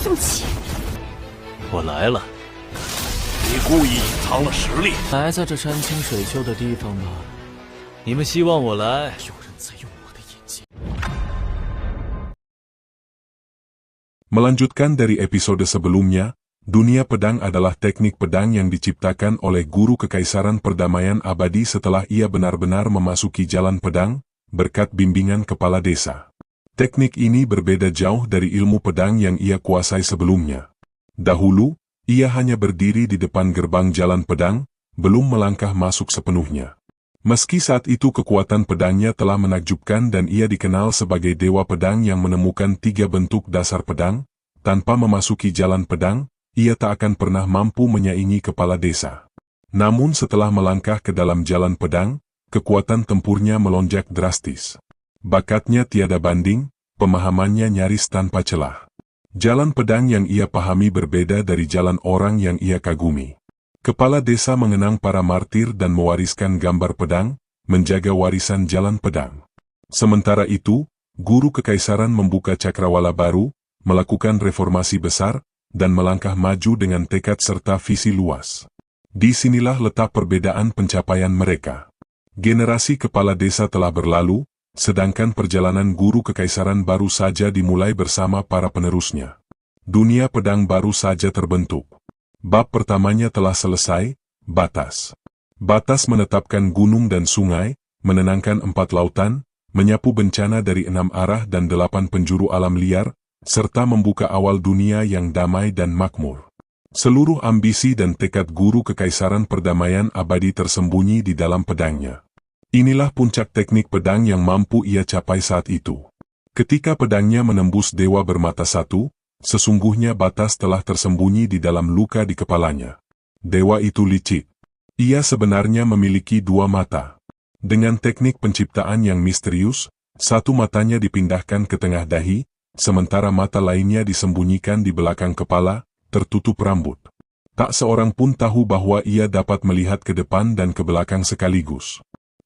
宋启，我来了。你故意隐藏了实力，来在这山清水秀的地方吗？你们希望我来？有人在用我的眼睛。 Melanjutkan dari episode sebelumnya, dunia pedang adalah teknik pedang yang diciptakan oleh guru kekaisaran perdamaian abadi setelah ia benar-benar memasuki jalan pedang, berkat bimbingan kepala desa. Teknik ini berbeda jauh dari ilmu pedang yang ia kuasai sebelumnya. Dahulu, ia hanya berdiri di depan gerbang jalan pedang, belum melangkah masuk sepenuhnya. Meski saat itu kekuatan pedangnya telah menakjubkan dan ia dikenal sebagai dewa pedang yang menemukan 3 bentuk dasar pedang, tanpa memasuki jalan pedang, ia tak akan pernah mampu menyaingi kepala desa. Namun setelah melangkah ke dalam jalan pedang, kekuatan tempurnya melonjak drastis. Bakatnya tiada banding, pemahamannya nyaris tanpa celah. Jalan pedang yang ia pahami berbeda dari jalan orang yang ia kagumi. Kepala desa mengenang para martir dan mewariskan gambar pedang, menjaga warisan jalan pedang. Sementara itu, guru kekaisaran membuka cakrawala baru, melakukan reformasi besar, dan melangkah maju dengan tekad serta visi luas. Disinilah letak perbedaan pencapaian mereka. Generasi kepala desa telah berlalu, sedangkan perjalanan guru kekaisaran baru saja dimulai bersama para penerusnya. Dunia pedang baru saja terbentuk. Bab pertamanya telah selesai, batas. Batas menetapkan gunung dan sungai, menenangkan 4 lautan, menyapu bencana dari 6 arah dan 8 penjuru alam liar, serta membuka awal dunia yang damai dan makmur. Seluruh ambisi dan tekad guru kekaisaran perdamaian abadi tersembunyi di dalam pedangnya. Inilah puncak teknik pedang yang mampu ia capai saat itu. Ketika pedangnya menembus dewa bermata satu, sesungguhnya batas telah tersembunyi di dalam luka di kepalanya. Dewa itu licik. Ia sebenarnya memiliki 2 mata. Dengan teknik penciptaan yang misterius, satu matanya dipindahkan ke tengah dahi, sementara mata lainnya disembunyikan di belakang kepala, tertutup rambut. Tak seorang pun tahu bahwa ia dapat melihat ke depan dan ke belakang sekaligus.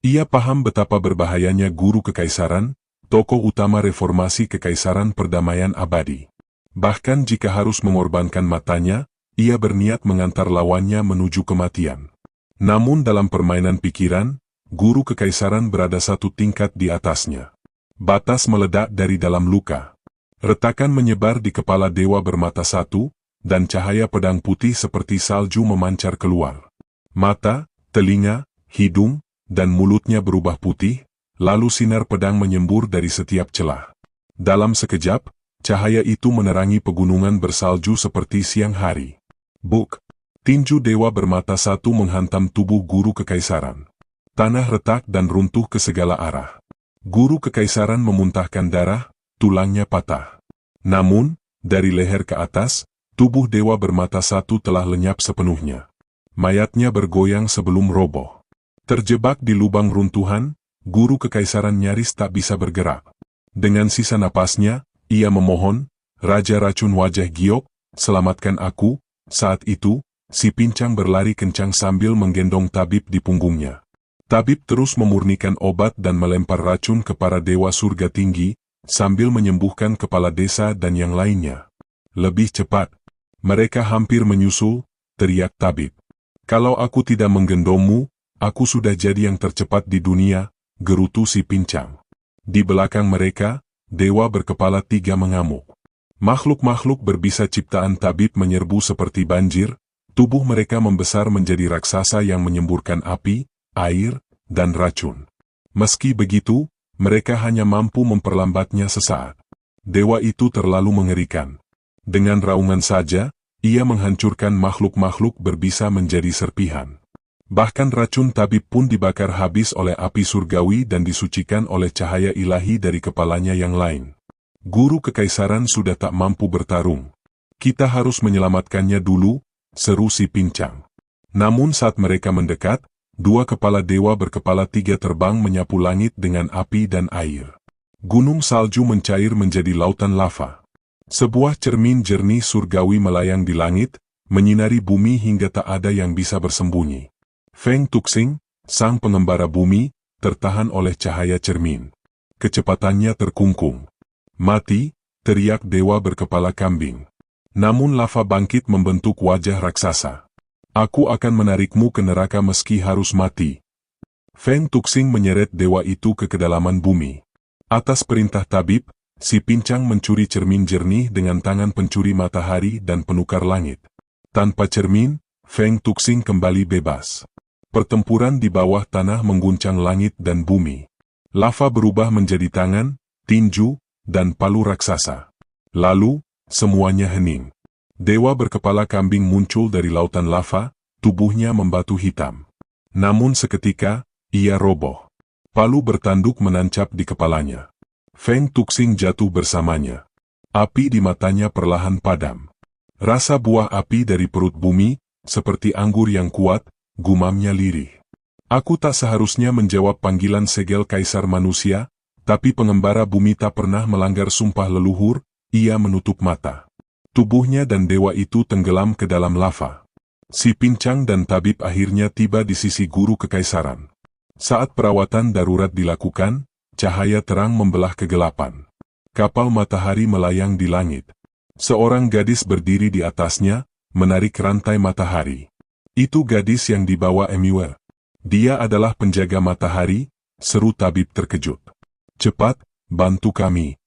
Ia paham betapa berbahayanya guru kekaisaran, tokoh utama reformasi kekaisaran perdamaian abadi. Bahkan jika harus mengorbankan matanya, ia berniat mengantar lawannya menuju kematian. Namun dalam permainan pikiran, guru kekaisaran berada satu tingkat di atasnya. Batas meledak dari dalam luka. Retakan menyebar di kepala dewa bermata satu, dan cahaya pedang putih seperti salju memancar keluar. Mata, telinga, hidung, dan mulutnya berubah putih, lalu sinar pedang menyembur dari setiap celah. Dalam sekejap, cahaya itu menerangi pegunungan bersalju seperti siang hari. Buk! Tinju dewa bermata satu menghantam tubuh guru kekaisaran. Tanah retak dan runtuh ke segala arah. Guru kekaisaran memuntahkan darah, tulangnya patah. Namun, dari leher ke atas, tubuh dewa bermata satu telah lenyap sepenuhnya. Mayatnya bergoyang sebelum roboh. Terjebak di lubang runtuhan, guru kekaisaran nyaris tak bisa bergerak. Dengan sisa napasnya, ia memohon, Raja Racun Wajah Giok, selamatkan aku. Saat itu, si pincang berlari kencang sambil menggendong tabib di punggungnya. Tabib terus memurnikan obat dan melempar racun ke para dewa surga tinggi, sambil menyembuhkan kepala desa dan yang lainnya. Lebih cepat. Mereka hampir menyusul, teriak tabib. Kalau aku tidak menggendongmu, aku sudah jadi yang tercepat di dunia, gerutu si pincang. Di belakang mereka, dewa berkepala 3 mengamuk. Makhluk-makhluk berbisa ciptaan tabib menyerbu seperti banjir, tubuh mereka membesar menjadi raksasa yang menyemburkan api, air, dan racun. Meski begitu, mereka hanya mampu memperlambatnya sesaat. Dewa itu terlalu mengerikan. Dengan raungan saja, ia menghancurkan makhluk-makhluk berbisa menjadi serpihan. Bahkan racun tabib pun dibakar habis oleh api surgawi dan disucikan oleh cahaya ilahi dari kepalanya yang lain. Guru kekaisaran sudah tak mampu bertarung. Kita harus menyelamatkannya dulu, seru si pincang. Namun saat mereka mendekat, 2 kepala dewa berkepala 3 terbang menyapu langit dengan api dan air. Gunung salju mencair menjadi lautan lava. Sebuah cermin jernih surgawi melayang di langit, menyinari bumi hingga tak ada yang bisa bersembunyi. Feng Tuxing, sang pengembara bumi, tertahan oleh cahaya cermin. Kecepatannya terkungkung. Mati, teriak dewa berkepala kambing. Namun lava bangkit membentuk wajah raksasa. Aku akan menarikmu ke neraka meski harus mati. Feng Tuxing menyeret dewa itu ke kedalaman bumi. Atas perintah tabib, si pincang mencuri cermin jernih dengan tangan pencuri matahari dan penukar langit. Tanpa cermin, Feng Tuxing kembali bebas. Pertempuran di bawah tanah mengguncang langit dan bumi. Lava berubah menjadi tangan, tinju, dan palu raksasa. Lalu, semuanya hening. Dewa berkepala kambing muncul dari lautan lava, tubuhnya membatu hitam. Namun seketika, ia roboh. Palu bertanduk menancap di kepalanya. Feng Tuxing jatuh bersamanya. Api di matanya perlahan padam. Rasa buah api dari perut bumi, seperti anggur yang kuat, gumamnya lirih. Aku tak seharusnya menjawab panggilan segel kaisar manusia, tapi pengembara bumi tak pernah melanggar sumpah leluhur. Ia menutup mata. Tubuhnya dan dewa itu tenggelam ke dalam lava. Si pincang dan tabib akhirnya tiba di sisi guru kekaisaran. Saat perawatan darurat dilakukan, cahaya terang membelah kegelapan. Kapal matahari melayang di langit. Seorang gadis berdiri di atasnya, menarik rantai matahari. Itu gadis yang dibawa Emiwer. Dia adalah penjaga matahari, seru tabib terkejut. Cepat, bantu kami.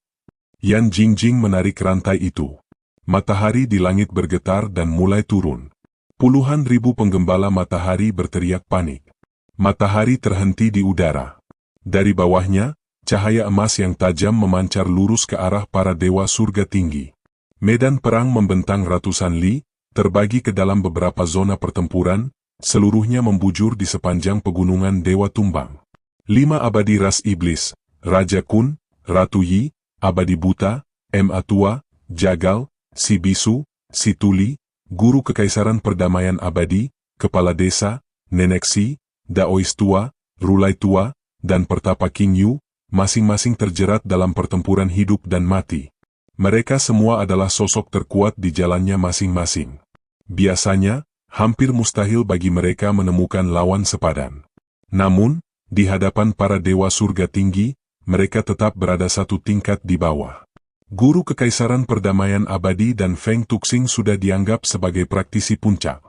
Yan Jingjing menarik rantai itu. Matahari di langit bergetar dan mulai turun. Puluhan ribu penggembala matahari berteriak panik. Matahari terhenti di udara. Dari bawahnya, cahaya emas yang tajam memancar lurus ke arah para dewa surga tinggi. Medan perang membentang ratusan li, terbagi ke dalam beberapa zona pertempuran, seluruhnya membujur di sepanjang pegunungan Dewa Tumbang. 5 abadi ras iblis, Raja Kun, Ratu Yi, Abadi Buta, Atua, Jagal, Si Bisu, Si Tuli, Guru Kekaisaran Perdamaian Abadi, Kepala Desa, Nenek Si, Daois Tua, Rulai Tua, dan Pertapa King Yu, masing-masing terjerat dalam pertempuran hidup dan mati. Mereka semua adalah sosok terkuat di jalannya masing-masing. Biasanya, hampir mustahil bagi mereka menemukan lawan sepadan. Namun, di hadapan para dewa surga tinggi, mereka tetap berada satu tingkat di bawah. Guru Kekaisaran Perdamaian Abadi dan Feng Tuxing sudah dianggap sebagai praktisi puncak.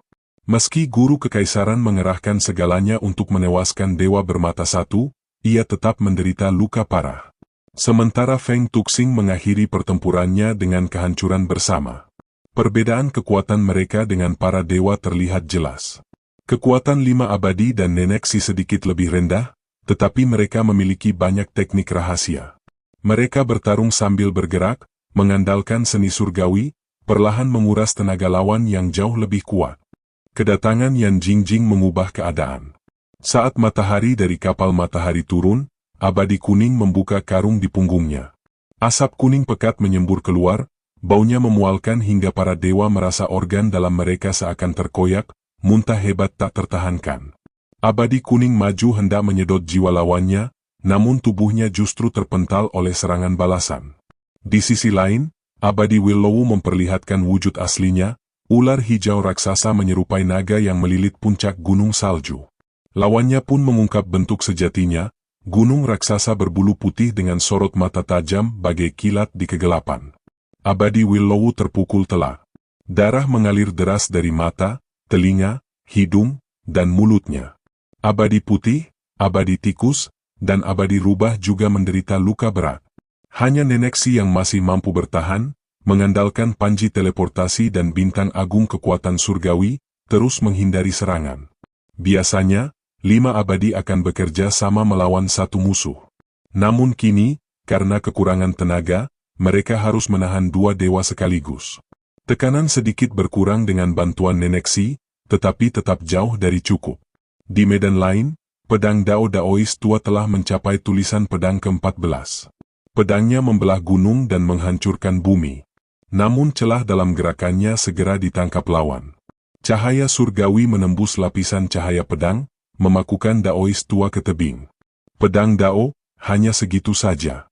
Meski Guru Kekaisaran mengerahkan segalanya untuk menewaskan dewa bermata satu, ia tetap menderita luka parah. Sementara Feng Tuxing mengakhiri pertempurannya dengan kehancuran bersama. Perbedaan kekuatan mereka dengan para dewa terlihat jelas. Kekuatan 5 abadi dan Nenek Si sedikit lebih rendah, tetapi mereka memiliki banyak teknik rahasia. Mereka bertarung sambil bergerak, mengandalkan seni surgawi, perlahan menguras tenaga lawan yang jauh lebih kuat. Kedatangan Yan Jingjing mengubah keadaan. Saat matahari dari kapal matahari turun, Abadi Kuning membuka karung di punggungnya. Asap kuning pekat menyembur keluar, baunya memualkan hingga para dewa merasa organ dalam mereka seakan terkoyak, muntah hebat tak tertahankan. Abadi Kuning maju hendak menyedot jiwa lawannya, namun tubuhnya justru terpental oleh serangan balasan. Di sisi lain, Abadi Willow memperlihatkan wujud aslinya, ular hijau raksasa menyerupai naga yang melilit puncak gunung salju. Lawannya pun mengungkap bentuk sejatinya, gunung raksasa berbulu putih dengan sorot mata tajam bagai kilat di kegelapan. Abadi Willow terpukul telak. Darah mengalir deras dari mata, telinga, hidung, dan mulutnya. Abadi Putih, Abadi Tikus, dan Abadi Rubah juga menderita luka berat. Hanya Nenek Si yang masih mampu bertahan, mengandalkan panji teleportasi dan bintang agung kekuatan surgawi, terus menghindari serangan. Biasanya, 5 abadi akan bekerja sama melawan satu musuh. Namun kini, karena kekurangan tenaga, mereka harus menahan 2 dewa sekaligus. Tekanan sedikit berkurang dengan bantuan Nenek Si, tetapi tetap jauh dari cukup. Di medan lain, pedang Dao Daois tua telah mencapai tulisan pedang ke-14. Pedangnya membelah gunung dan menghancurkan bumi. Namun celah dalam gerakannya segera ditangkap lawan. Cahaya surgawi menembus lapisan cahaya pedang, memakukan Daois tua ke tebing. Pedang Dao, hanya segitu saja.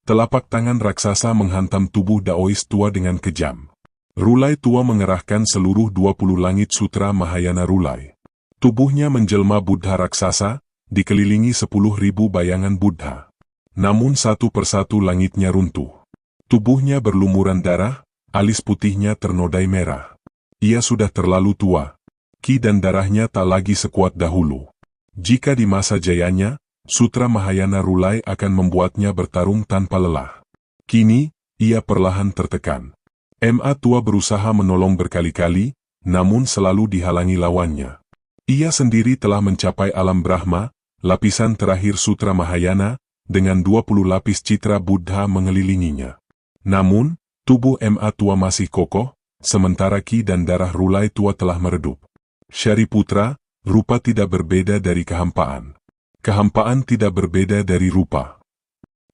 Telapak tangan raksasa menghantam tubuh Daois tua dengan kejam. Rulai tua mengerahkan seluruh 20 langit sutra Mahayana Rulai. Tubuhnya menjelma Buddha raksasa, dikelilingi 10.000 bayangan Buddha. Namun satu persatu langitnya runtuh. Tubuhnya berlumuran darah, alis putihnya ternodai merah. Ia sudah terlalu tua. Ki dan darahnya tak lagi sekuat dahulu. Jika di masa jayanya, Sutra Mahayana Rulai akan membuatnya bertarung tanpa lelah. Kini, ia perlahan tertekan. Ma tua berusaha menolong berkali-kali, namun selalu dihalangi lawannya. Ia sendiri telah mencapai alam Brahma, lapisan terakhir Sutra Mahayana, dengan 20 lapis citra Buddha mengelilinginya. Namun, tubuh Ma tua masih kokoh, sementara ki dan darah Rulai tua telah meredup. Syariputra, rupa tidak berbeda dari kehampaan. Kehampaan tidak berbeda dari rupa.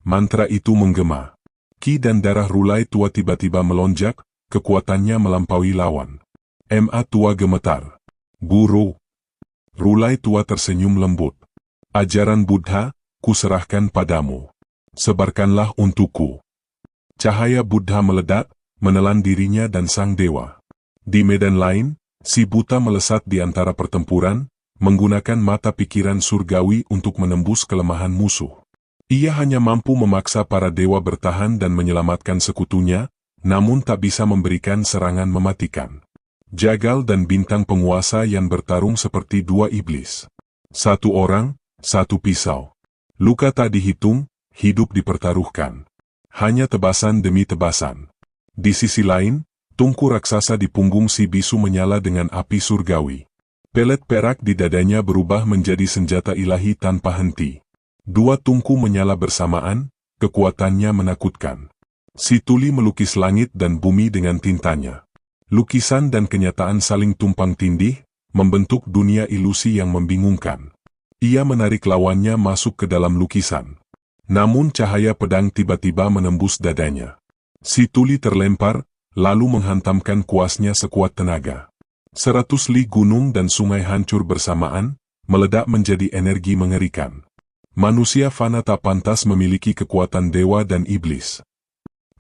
Mantra itu menggema. Ki dan darah Rulai tua tiba-tiba melonjak, kekuatannya melampaui lawan. Ma tua gemetar. Guru. Rulai tua tersenyum lembut. Ajaran Buddha, kuserahkan padamu. Sebarkanlah untukku. Cahaya Buddha meledak, menelan dirinya dan sang dewa. Di medan lain, si buta melesat di antara pertempuran, menggunakan mata pikiran surgawi untuk menembus kelemahan musuh. Ia hanya mampu memaksa para dewa bertahan dan menyelamatkan sekutunya, namun tak bisa memberikan serangan mematikan. Jagal dan bintang penguasa yang bertarung seperti dua iblis. Satu orang, satu pisau. Luka tak dihitung, hidup dipertaruhkan. Hanya tebasan demi tebasan. Di sisi lain, tungku raksasa di punggung si bisu menyala dengan api surgawi. Pelet perak di dadanya berubah menjadi senjata ilahi tanpa henti. Dua tungku menyala bersamaan, kekuatannya menakutkan. Si tuli melukis langit dan bumi dengan tintanya. Lukisan dan kenyataan saling tumpang tindih, membentuk dunia ilusi yang membingungkan. Ia menarik lawannya masuk ke dalam lukisan. Namun cahaya pedang tiba-tiba menembus dadanya. Si tuli terlempar, lalu menghantamkan kuasnya sekuat tenaga. 100 li gunung dan sungai hancur bersamaan, meledak menjadi energi mengerikan. Manusia fana tak pantas memiliki kekuatan dewa dan iblis.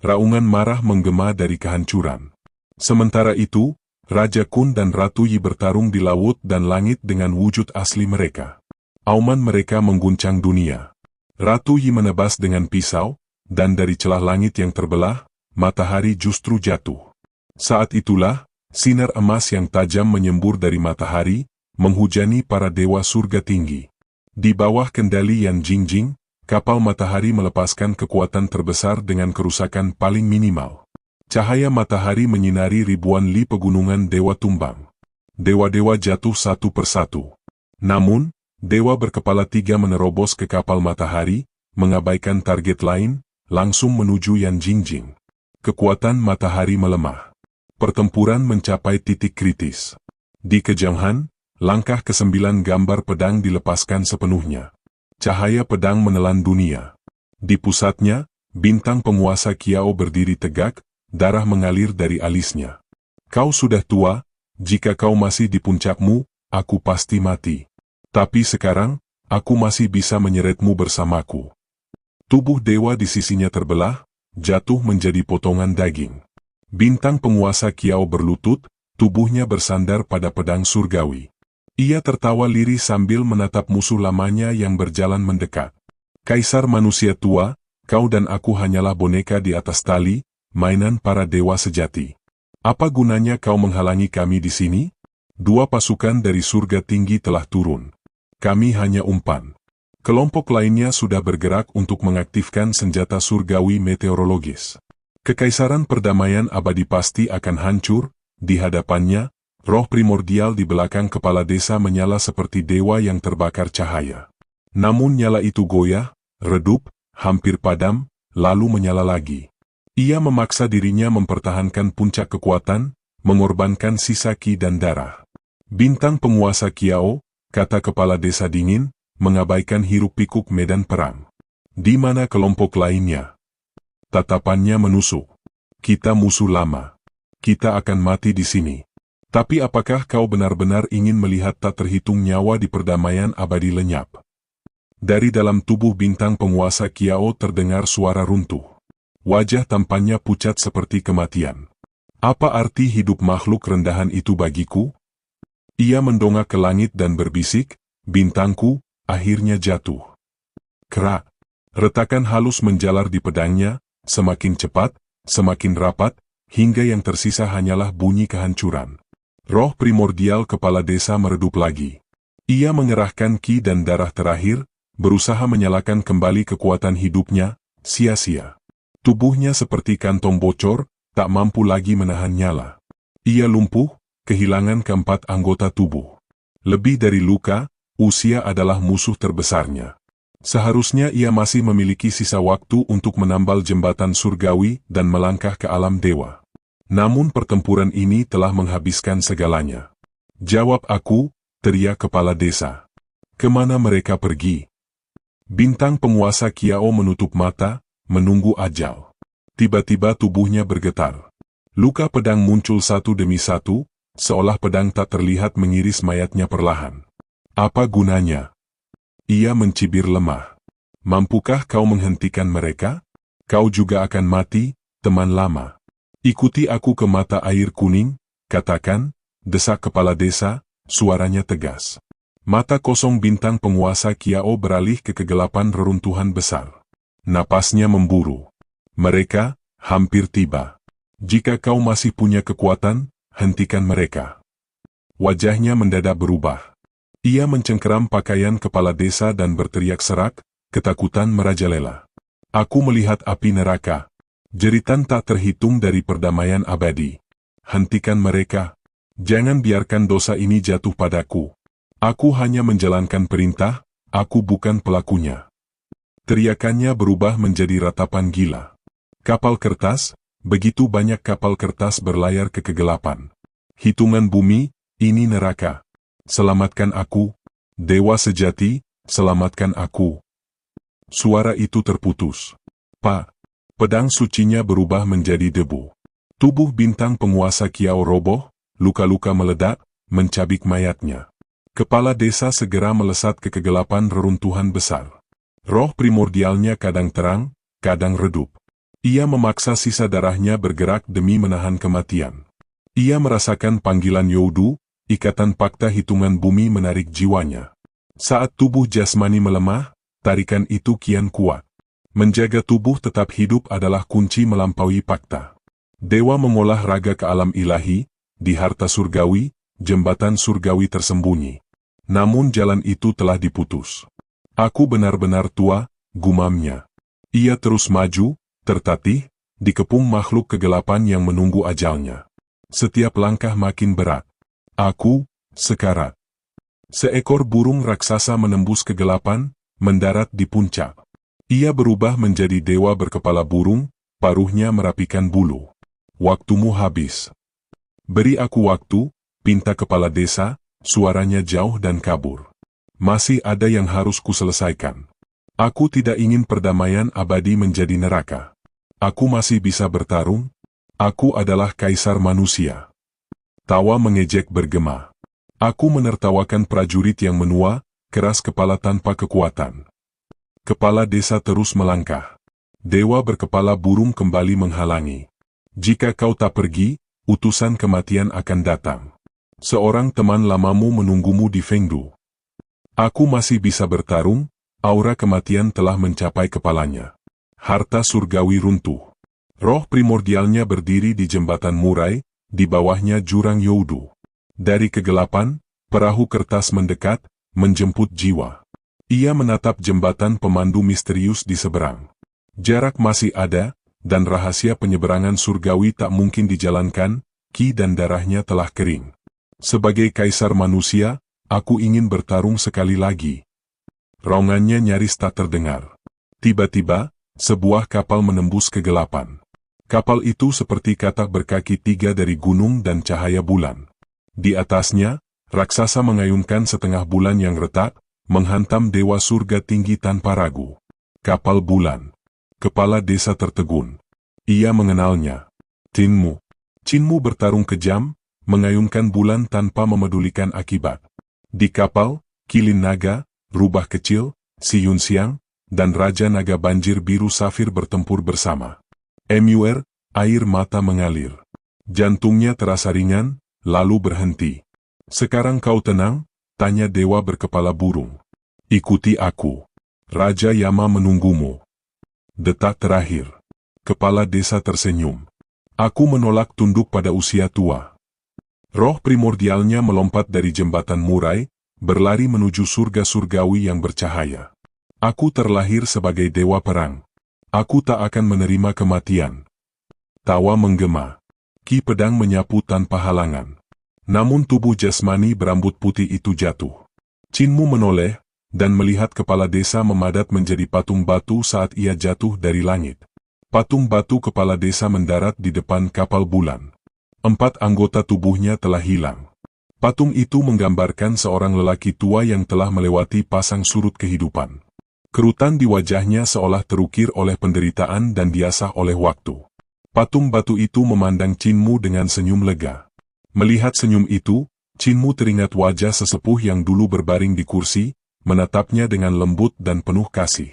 Raungan marah menggema dari kehancuran. Sementara itu, Raja Kun dan Ratu Yi bertarung di laut dan langit dengan wujud asli mereka. Auman mereka mengguncang dunia. Ratu Yi menebas dengan pisau, dan dari celah langit yang terbelah, matahari justru jatuh. Saat itulah, sinar emas yang tajam menyembur dari matahari, menghujani para dewa surga tinggi. Di bawah kendali Yan Jingjing, kapal matahari melepaskan kekuatan terbesar dengan kerusakan paling minimal. Cahaya matahari menyinari ribuan li pegunungan dewa tumbang. Dewa-dewa jatuh satu persatu. Namun, dewa berkepala 3 menerobos ke kapal matahari, mengabaikan target lain, langsung menuju Yan Jingjing. Kekuatan matahari melemah. Pertempuran mencapai titik kritis. Di kejauhan, langkah ke-9 gambar pedang dilepaskan sepenuhnya. Cahaya pedang menelan dunia. Di pusatnya, bintang penguasa Kiao berdiri tegak, darah mengalir dari alisnya. Kau sudah tua, jika kau masih di puncakmu, aku pasti mati. Tapi sekarang, aku masih bisa menyeretmu bersamaku. Tubuh dewa di sisinya terbelah, jatuh menjadi potongan daging. Bintang penguasa Kiao berlutut, tubuhnya bersandar pada pedang surgawi. Ia tertawa lirih sambil menatap musuh lamanya yang berjalan mendekat. Kaisar manusia tua, kau dan aku hanyalah boneka di atas tali, mainan para dewa sejati. Apa gunanya kau menghalangi kami di sini? 2 pasukan dari surga tinggi telah turun. Kami hanya umpan. Kelompok lainnya sudah bergerak untuk mengaktifkan senjata surgawi meteorologis. Kekaisaran perdamaian abadi pasti akan hancur, di hadapannya, roh primordial di belakang kepala desa menyala seperti dewa yang terbakar cahaya. Namun nyala itu goyah, redup, hampir padam, lalu menyala lagi. Ia memaksa dirinya mempertahankan puncak kekuatan, mengorbankan sisa ki dan darah. Bintang penguasa Kiao, kata kepala desa dingin, mengabaikan hiruk-pikuk medan perang. Di mana kelompok lainnya? Tatapannya menusuk. Kita musuh lama. Kita akan mati di sini. Tapi apakah kau benar-benar ingin melihat tak terhitung nyawa di perdamaian abadi lenyap? Dari dalam tubuh bintang penguasa Kiao terdengar suara runtuh. Wajah tampannya pucat seperti kematian. Apa arti hidup makhluk rendahan itu bagiku? Ia mendongak ke langit dan berbisik, bintangku, akhirnya jatuh. Kerak. Retakan halus menjalar di pedangnya, semakin cepat, semakin rapat, hingga yang tersisa hanyalah bunyi kehancuran. Roh primordial kepala desa meredup lagi. Ia mengerahkan ki dan darah terakhir, berusaha menyalakan kembali kekuatan hidupnya, sia-sia. Tubuhnya seperti kantong bocor, tak mampu lagi menahan nyala. Ia lumpuh, kehilangan keempat anggota tubuh. Lebih dari luka, usia adalah musuh terbesarnya. Seharusnya ia masih memiliki sisa waktu untuk menambal jembatan surgawi dan melangkah ke alam dewa. Namun pertempuran ini telah menghabiskan segalanya. "Jawab aku," teriak kepala desa. "Kemana mereka pergi?" Bintang penguasa Kiao menutup mata, menunggu ajal. Tiba-tiba tubuhnya bergetar. Luka pedang muncul satu demi satu, seolah pedang tak terlihat mengiris mayatnya perlahan. "Apa gunanya?" Ia mencibir lemah. "Mampukah kau menghentikan mereka? Kau juga akan mati, teman lama. Ikuti aku ke mata air kuning, katakan," desak kepala desa, suaranya tegas. Mata kosong bintang penguasa Kiao beralih ke kegelapan reruntuhan besar. Napasnya memburu. "Mereka hampir tiba. Jika kau masih punya kekuatan, hentikan mereka." Wajahnya mendadak berubah. Ia mencengkeram pakaian kepala desa dan berteriak serak, ketakutan merajalela. "Aku melihat api neraka. Jeritan tak terhitung dari perdamaian abadi. Hentikan mereka. Jangan biarkan dosa ini jatuh padaku. Aku hanya menjalankan perintah, aku bukan pelakunya." Teriakannya berubah menjadi ratapan gila. Kapal kertas, begitu banyak kapal kertas berlayar ke kegelapan. Hitungan bumi, ini neraka. "Selamatkan aku, dewa sejati, selamatkan aku." Suara itu terputus. "Pak!" Pedang sucinya berubah menjadi debu. Tubuh bintang penguasa Kiao roboh, luka-luka meledak, mencabik mayatnya. Kepala desa segera melesat ke kegelapan reruntuhan besar. Roh primordialnya kadang terang, kadang redup. Ia memaksa sisa darahnya bergerak demi menahan kematian. Ia merasakan panggilan Youdu, ikatan fakta hitungan bumi menarik jiwanya. Saat tubuh jasmani melemah, tarikan itu kian kuat. Menjaga tubuh tetap hidup adalah kunci melampaui fakta. Dewa mengolah raga ke alam ilahi, di harta surgawi, jembatan surgawi tersembunyi. Namun jalan itu telah diputus. "Aku benar-benar tua," gumamnya. Ia terus maju, tertatih, dikepung makhluk kegelapan yang menunggu ajalnya. Setiap langkah makin berat. "Aku, sekarat." Seekor burung raksasa menembus kegelapan, mendarat di puncak. Ia berubah menjadi dewa berkepala burung, paruhnya merapikan bulu. "Waktumu habis. Beri aku waktu," pinta kepala desa, suaranya jauh dan kabur. "Masih ada yang harus kuselesaikan. Aku tidak ingin perdamaian abadi menjadi neraka. Aku masih bisa bertarung. Aku adalah kaisar manusia." Tawa mengejek bergema. "Aku menertawakan prajurit yang menua, keras kepala tanpa kekuatan." Kepala desa terus melangkah. Dewa berkepala burung kembali menghalangi. "Jika kau tak pergi, utusan kematian akan datang. Seorang teman lamamu menunggumu di Fengdu. Aku masih bisa bertarung." Aura kematian telah mencapai kepalanya. Harta surgawi runtuh. Roh primordialnya berdiri di jembatan murai, di bawahnya jurang Youdu. Dari kegelapan, perahu kertas mendekat, menjemput jiwa. Ia menatap jembatan pemandu misterius di seberang. Jarak masih ada, dan rahasia penyeberangan surgawi tak mungkin dijalankan, ki dan darahnya telah kering. "Sebagai kaisar manusia, aku ingin bertarung sekali lagi." Raungannya nyaris tak terdengar. Tiba-tiba, sebuah kapal menembus kegelapan. Kapal itu seperti katak berkaki 3 dari gunung dan cahaya bulan. Di atasnya, raksasa mengayunkan setengah bulan yang retak, menghantam dewa surga tinggi tanpa ragu. Kapal bulan. Kepala desa tertegun. Ia mengenalnya. Cinmu bertarung kejam, mengayunkan bulan tanpa memedulikan akibat. Di kapal, Kilin Naga, Rubah Kecil, Si Yunxiang, dan Raja Naga Banjir Biru Safir bertempur bersama. Mur, air mata mengalir. Jantungnya terasa ringan, lalu berhenti. "Sekarang kau tenang?" tanya dewa berkepala burung. "Ikuti aku. Raja Yama menunggumu." Detak terakhir. Kepala desa tersenyum. Aku menolak tunduk pada usia tua. Roh primordialnya melompat dari jembatan murai, berlari menuju surga surgawi yang bercahaya. Aku terlahir sebagai dewa perang. Aku tak akan menerima kematian. Tawa menggema. Ki pedang menyapu tanpa halangan. Namun tubuh jasmani berambut putih itu jatuh. Chinmu menoleh, dan melihat kepala desa memadat menjadi patung batu saat ia jatuh dari langit. Patung batu kepala desa mendarat di depan kapal bulan. 4 anggota tubuhnya telah hilang. Patung itu menggambarkan seorang lelaki tua yang telah melewati pasang surut kehidupan. Kerutan di wajahnya seolah terukir oleh penderitaan dan diasah oleh waktu. Patung batu itu memandang Chinmu dengan senyum lega. Melihat senyum itu, Chinmu teringat wajah sesepuh yang dulu berbaring di kursi, menatapnya dengan lembut dan penuh kasih.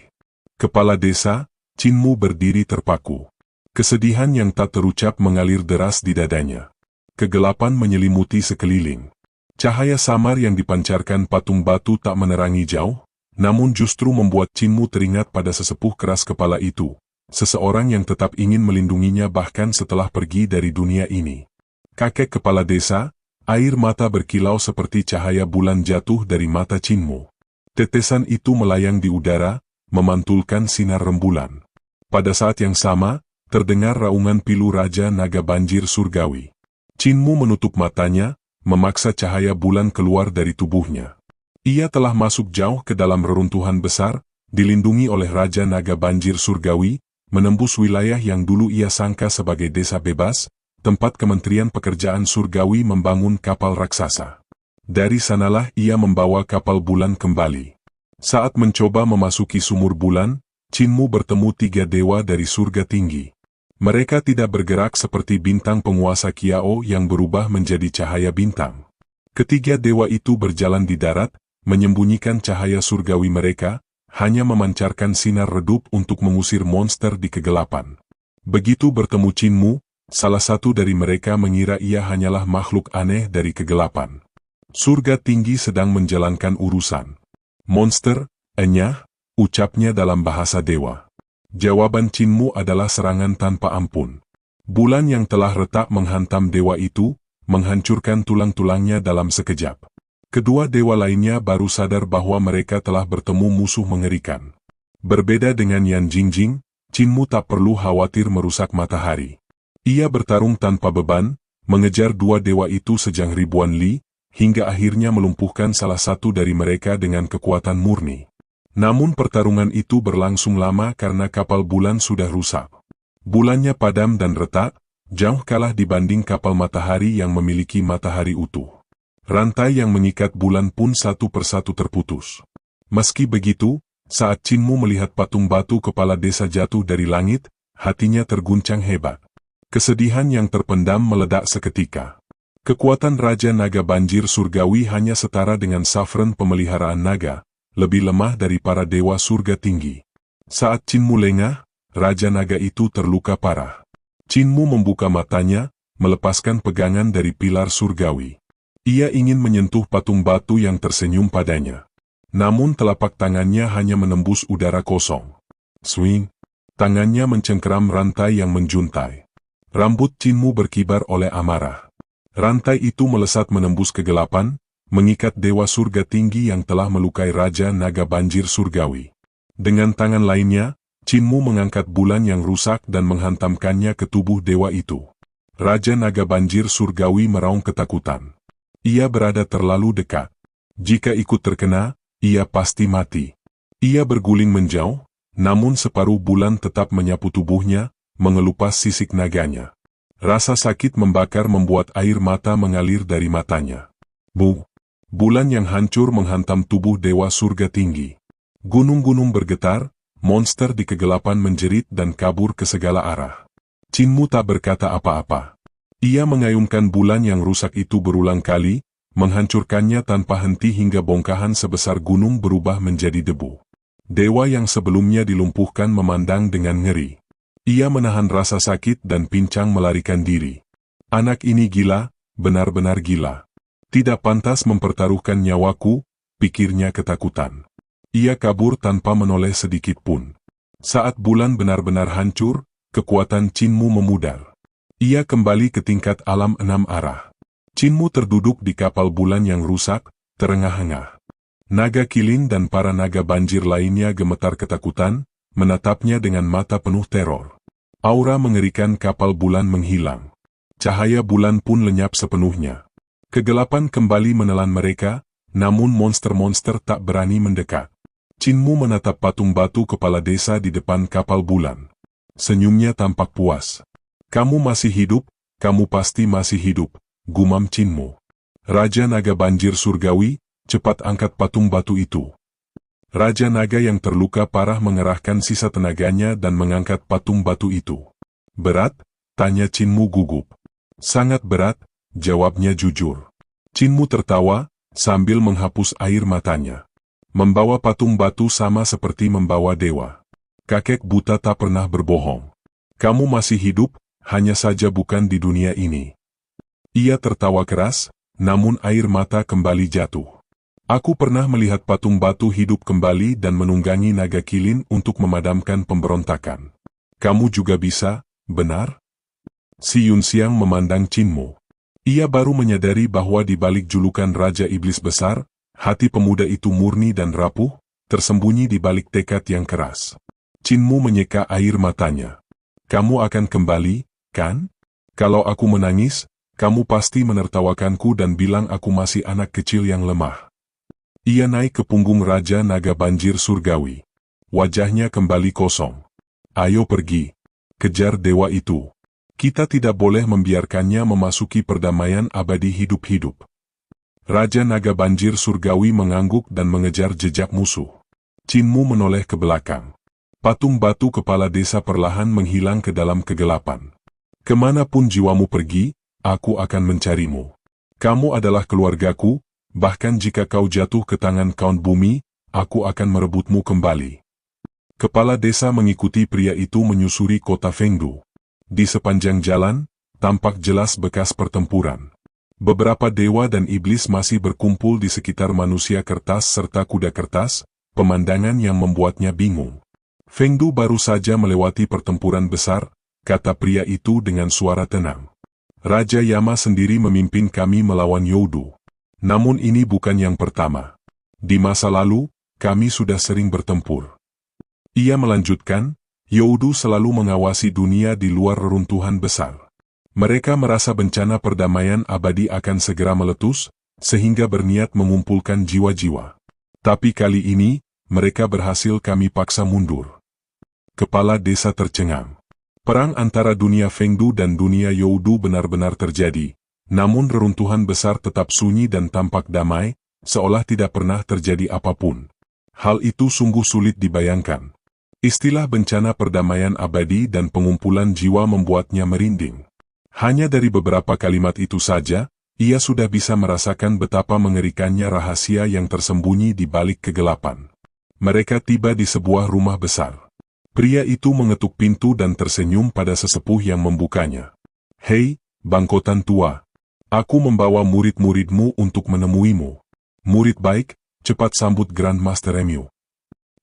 Kepala desa, Chinmu berdiri terpaku. Kesedihan yang tak terucap mengalir deras di dadanya. Kegelapan menyelimuti sekeliling. Cahaya samar yang dipancarkan patung batu tak menerangi jauh, namun justru membuat Chinmu teringat pada sesepuh keras kepala itu. Seseorang yang tetap ingin melindunginya bahkan setelah pergi dari dunia ini. Kakek kepala desa, air mata berkilau seperti cahaya bulan jatuh dari mata Chinmu. Tetesan itu melayang di udara, memantulkan sinar rembulan. Pada saat yang sama, terdengar raungan pilu Raja Naga Banjir Surgawi. Chinmu menutup matanya, memaksa cahaya bulan keluar dari tubuhnya. Ia telah masuk jauh ke dalam reruntuhan besar, dilindungi oleh Raja Naga Banjir Surgawi, menembus wilayah yang dulu ia sangka sebagai desa bebas, tempat Kementerian Pekerjaan Surgawi membangun kapal raksasa. Dari sanalah ia membawa kapal bulan kembali. Saat mencoba memasuki sumur bulan, Chinmu bertemu 3 dewa dari surga tinggi. Mereka tidak bergerak seperti bintang penguasa Kiao yang berubah menjadi cahaya bintang. Ketiga dewa itu berjalan di darat, menyembunyikan cahaya surgawi mereka, hanya memancarkan sinar redup untuk mengusir monster di kegelapan. Begitu bertemu Chinmu, salah satu dari mereka mengira ia hanyalah makhluk aneh dari kegelapan. Surga tinggi sedang menjalankan urusan. Monster, enyah, ucapnya dalam bahasa dewa. Jawaban Chinmu adalah serangan tanpa ampun. Bulan yang telah retak menghantam dewa itu, menghancurkan tulang-tulangnya dalam sekejap. Kedua dewa lainnya baru sadar bahwa mereka telah bertemu musuh mengerikan. Berbeda dengan Yan Jingjing, Chinmu tak perlu khawatir merusak matahari. Ia bertarung tanpa beban, mengejar 2 dewa itu sejang ribuan li, hingga akhirnya melumpuhkan salah satu dari mereka dengan kekuatan murni. Namun pertarungan itu berlangsung lama karena kapal bulan sudah rusak. Bulannya padam dan retak, jauh kalah dibanding kapal matahari yang memiliki matahari utuh. Rantai yang mengikat bulan pun satu persatu terputus. Meski begitu, saat Chinmu melihat patung batu kepala desa jatuh dari langit, hatinya terguncang hebat. Kesedihan yang terpendam meledak seketika. Kekuatan Raja Naga Banjir Surgawi hanya setara dengan Saffron pemeliharaan naga, lebih lemah dari para dewa surga tinggi. Saat Chinmu lengah, Raja Naga itu terluka parah. Chinmu membuka matanya, melepaskan pegangan dari pilar surgawi. Ia ingin menyentuh patung batu yang tersenyum padanya. Namun telapak tangannya hanya menembus udara kosong. Swing! Tangannya mencengkeram rantai yang menjuntai. Rambut Chinmu berkibar oleh amarah. Rantai itu melesat menembus kegelapan, mengikat dewa surga tinggi yang telah melukai Raja Naga Banjir Surgawi. Dengan tangan lainnya, Chinmu mengangkat bulan yang rusak dan menghantamkannya ke tubuh dewa itu. Raja Naga Banjir Surgawi meraung ketakutan. Ia berada terlalu dekat. Jika ikut terkena, ia pasti mati. Ia berguling menjauh, namun separuh bulan tetap menyapu tubuhnya, mengelupas sisik naganya. Rasa sakit membakar membuat air mata mengalir dari matanya. Bulan yang hancur menghantam tubuh dewa surga tinggi. Gunung-gunung bergetar, monster di kegelapan menjerit dan kabur ke segala arah. Chinmu tak berkata apa-apa. Ia mengayunkan bulan yang rusak itu berulang kali, menghancurkannya tanpa henti hingga bongkahan sebesar gunung berubah menjadi debu. Dewa yang sebelumnya dilumpuhkan memandang dengan ngeri. Ia menahan rasa sakit dan pincang melarikan diri. Anak ini gila, benar-benar gila. Tidak pantas mempertaruhkan nyawaku, pikirnya ketakutan. Ia kabur tanpa menoleh sedikit pun. Saat bulan benar-benar hancur, kekuatan Chinmu memudar. Ia kembali ke tingkat alam 6 arah. Chinmu terduduk di kapal bulan yang rusak, terengah-engah. Naga Kilin dan para naga banjir lainnya gemetar ketakutan, menatapnya dengan mata penuh teror. Aura mengerikan kapal bulan menghilang. Cahaya bulan pun lenyap sepenuhnya. Kegelapan kembali menelan mereka, namun monster-monster tak berani mendekat. Chinmu menatap patung batu kepala desa di depan kapal bulan. Senyumnya tampak puas. "Kamu masih hidup, kamu pasti masih hidup," gumam Chinmu. "Raja Naga Banjir Surgawi, cepat angkat patung batu itu." Raja Naga yang terluka parah mengerahkan sisa tenaganya dan mengangkat patung batu itu. "Berat?" tanya Chinmu gugup. "Sangat berat," jawabnya jujur. Chinmu tertawa, sambil menghapus air matanya. Membawa patung batu sama seperti membawa dewa. Kakek buta tak pernah berbohong. "Kamu masih hidup, hanya saja bukan di dunia ini." Ia tertawa keras, namun air mata kembali jatuh. "Aku pernah melihat patung batu hidup kembali dan menunggangi naga Kilin untuk memadamkan pemberontakan. Kamu juga bisa, benar?" Si Yunxiang memandang Chinmu. Ia baru menyadari bahwa di balik julukan Raja Iblis Besar, hati pemuda itu murni dan rapuh, tersembunyi di balik tekad yang keras. Chinmu menyeka air matanya. "Kamu akan kembali, kan? Kalau aku menangis, kamu pasti menertawakanku dan bilang aku masih anak kecil yang lemah." Ia naik ke punggung Raja Naga Banjir Surgawi. Wajahnya kembali kosong. "Ayo pergi. Kejar dewa itu. Kita tidak boleh membiarkannya memasuki perdamaian abadi hidup-hidup." Raja Naga Banjir Surgawi mengangguk dan mengejar jejak musuh. Chinmu menoleh ke belakang. Patung batu kepala desa perlahan menghilang ke dalam kegelapan. "Kemanapun jiwamu pergi, aku akan mencarimu. Kamu adalah keluargaku, bahkan jika kau jatuh ke tangan kaum bumi, aku akan merebutmu kembali." Kepala desa mengikuti pria itu menyusuri kota Fengdu. Di sepanjang jalan, tampak jelas bekas pertempuran. Beberapa dewa dan iblis masih berkumpul di sekitar manusia kertas serta kuda kertas, pemandangan yang membuatnya bingung. "Fengdu baru saja melewati pertempuran besar," kata pria itu dengan suara tenang. "Raja Yama sendiri memimpin kami melawan Youdu. Namun ini bukan yang pertama. Di masa lalu, kami sudah sering bertempur." Ia melanjutkan, "Youdu selalu mengawasi dunia di luar reruntuhan besar. Mereka merasa bencana perdamaian abadi akan segera meletus, sehingga berniat mengumpulkan jiwa-jiwa. Tapi kali ini, mereka berhasil kami paksa mundur." Kepala desa tercengang. Perang antara dunia Fengdu dan dunia Youdu benar-benar terjadi, namun reruntuhan besar tetap sunyi dan tampak damai, seolah tidak pernah terjadi apapun. Hal itu sungguh sulit dibayangkan. Istilah bencana perdamaian abadi dan pengumpulan jiwa membuatnya merinding. Hanya dari beberapa kalimat itu saja, ia sudah bisa merasakan betapa mengerikannya rahasia yang tersembunyi di balik kegelapan. Mereka tiba di sebuah rumah besar. Pria itu mengetuk pintu dan tersenyum pada sesepuh yang membukanya. "Hei, bangkotan tua. Aku membawa murid-muridmu untuk menemuimu." "Murid baik, cepat sambut Grand Master Emu."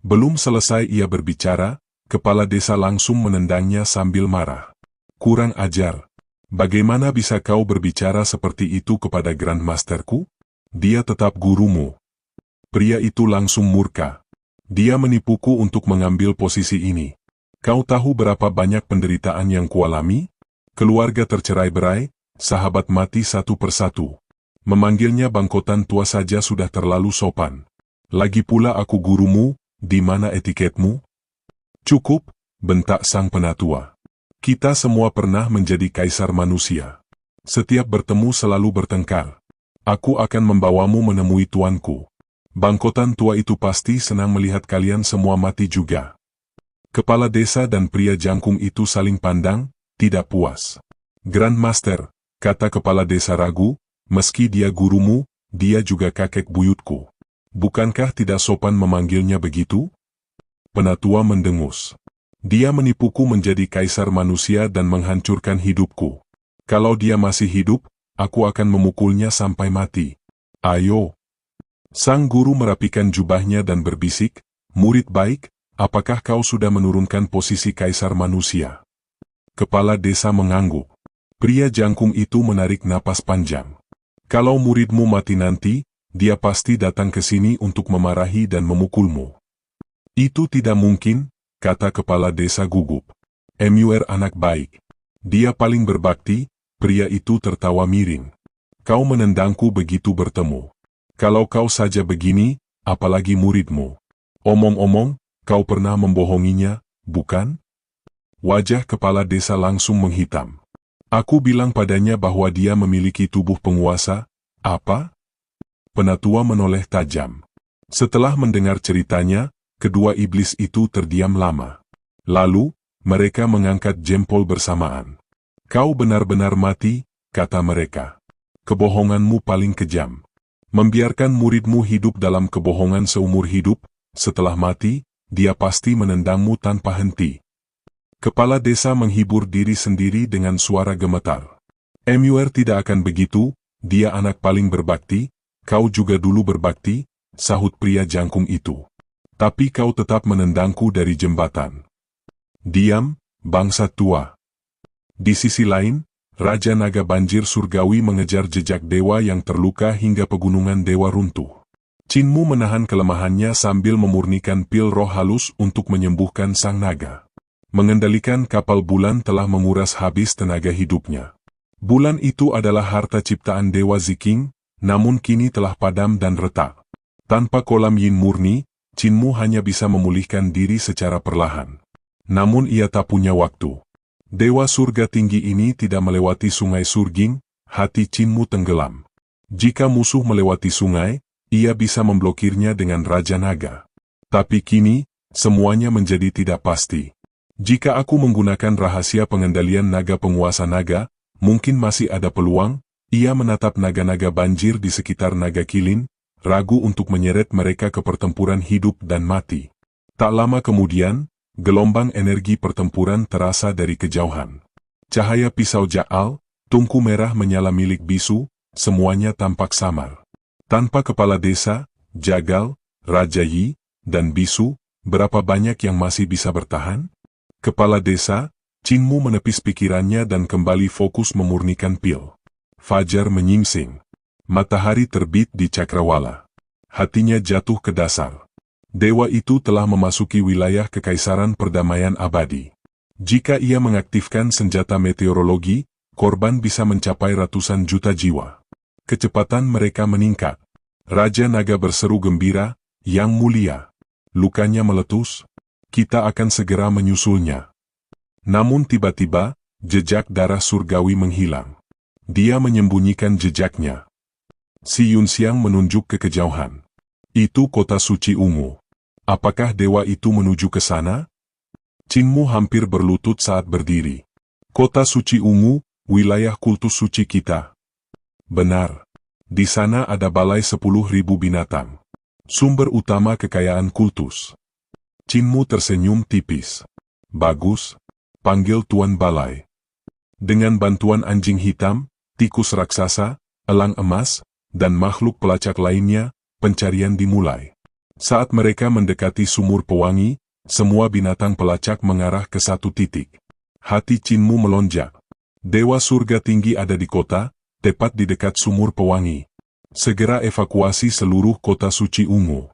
Belum selesai ia berbicara, kepala desa langsung menendangnya sambil marah. "Kurang ajar. Bagaimana bisa kau berbicara seperti itu kepada Grand Masterku? Dia tetap gurumu." Pria itu langsung murka. "Dia menipuku untuk mengambil posisi ini. Kau tahu berapa banyak penderitaan yang kualami? Keluarga tercerai-berai, sahabat mati satu persatu. Memanggilnya bangkotan tua saja sudah terlalu sopan. Lagi pula aku gurumu, di mana etiketmu?" "Cukup," bentak sang penatua. "Kita semua pernah menjadi kaisar manusia. Setiap bertemu selalu bertengkar. Aku akan membawamu menemui tuanku. Bangkotan tua itu pasti senang melihat kalian semua mati juga." Kepala desa dan pria jangkung itu saling pandang, tidak puas. "Grand Master," kata kepala desa ragu, "meski dia gurumu, dia juga kakek buyutku. Bukankah tidak sopan memanggilnya begitu?" Penatua mendengus. "Dia menipuku menjadi kaisar manusia dan menghancurkan hidupku. Kalau dia masih hidup, aku akan memukulnya sampai mati. Ayo." Sang guru merapikan jubahnya dan berbisik, "Murid baik, apakah kau sudah menurunkan posisi kaisar manusia?" Kepala desa mengangguk. Pria jangkung itu menarik napas panjang. Kalau muridmu mati nanti, dia pasti datang ke sini untuk memarahi dan memukulmu. Itu tidak mungkin, kata kepala desa gugup. Mur anak baik. Dia paling berbakti. Pria itu tertawa miring. Kau menendangku begitu bertemu. Kalau kau saja begini, apalagi muridmu. Omong-omong, kau pernah membohonginya, bukan? Wajah kepala desa langsung menghitam. Aku bilang padanya bahwa dia memiliki tubuh penguasa. Apa? Penatua menoleh tajam. Setelah mendengar ceritanya, kedua iblis itu terdiam lama. Lalu, mereka mengangkat jempol bersamaan. Kau benar-benar mati, kata mereka. Kebohonganmu paling kejam. Membiarkan muridmu hidup dalam kebohongan seumur hidup, setelah mati, dia pasti menendangmu tanpa henti. Kepala desa menghibur diri sendiri dengan suara gemetar. Mur tidak akan begitu, dia anak paling berbakti, kau juga dulu berbakti, sahut pria jangkung itu. Tapi kau tetap menendangku dari jembatan. Diam, bangsa tua. Di sisi lain, Raja Naga Banjir Surgawi mengejar jejak dewa yang terluka hingga pegunungan dewa runtuh. Cinmu menahan kelemahannya sambil memurnikan pil roh halus untuk menyembuhkan sang naga. Mengendalikan kapal bulan telah menguras habis tenaga hidupnya. Bulan itu adalah harta ciptaan Dewa Ziking, namun kini telah padam dan retak. Tanpa kolam yin murni, Cinmu hanya bisa memulihkan diri secara perlahan. Namun ia tak punya waktu. Dewa surga tinggi ini tidak melewati sungai Surging, hati Cinmu tenggelam. Jika musuh melewati sungai, ia bisa memblokirnya dengan Raja Naga. Tapi kini, semuanya menjadi tidak pasti. Jika aku menggunakan rahasia pengendalian naga penguasa naga, mungkin masih ada peluang. Ia menatap naga-naga banjir di sekitar Naga Kilin, ragu untuk menyeret mereka ke pertempuran hidup dan mati. Tak lama kemudian, gelombang energi pertempuran terasa dari kejauhan. Cahaya pisau Jaal, tungku merah menyala milik bisu, semuanya tampak samar. Tanpa kepala desa, Jagal, Raja Yi, dan bisu, berapa banyak yang masih bisa bertahan? Kepala desa, Cinmu menepis pikirannya dan kembali fokus memurnikan pil. Fajar menyingsing. Matahari terbit di cakrawala. Hatinya jatuh ke dasar. Dewa itu telah memasuki wilayah kekaisaran perdamaian abadi. Jika ia mengaktifkan senjata meteorologi, korban bisa mencapai ratusan juta jiwa. Kecepatan mereka meningkat. Raja Naga berseru gembira, "Yang mulia, lukanya meletus, kita akan segera menyusulnya." Namun tiba-tiba, jejak darah surgawi menghilang. Dia menyembunyikan jejaknya. Si Yunxiang menunjuk ke kejauhan. Itu kota suci ungu. Apakah dewa itu menuju ke sana? Cinmu hampir berlutut saat berdiri. Kota suci ungu, wilayah kultus suci kita. Benar. Di sana ada balai 10.000 binatang. Sumber utama kekayaan kultus. Cinmu tersenyum tipis. Bagus. Panggil Tuan Balai. Dengan bantuan anjing hitam, tikus raksasa, elang emas, dan makhluk pelacak lainnya, pencarian dimulai. Saat mereka mendekati sumur pewangi, semua binatang pelacak mengarah ke satu titik. Hati Cinmu melonjak. Dewa surga tinggi ada di kota, tepat di dekat sumur pewangi. Segera evakuasi seluruh kota suci ungu.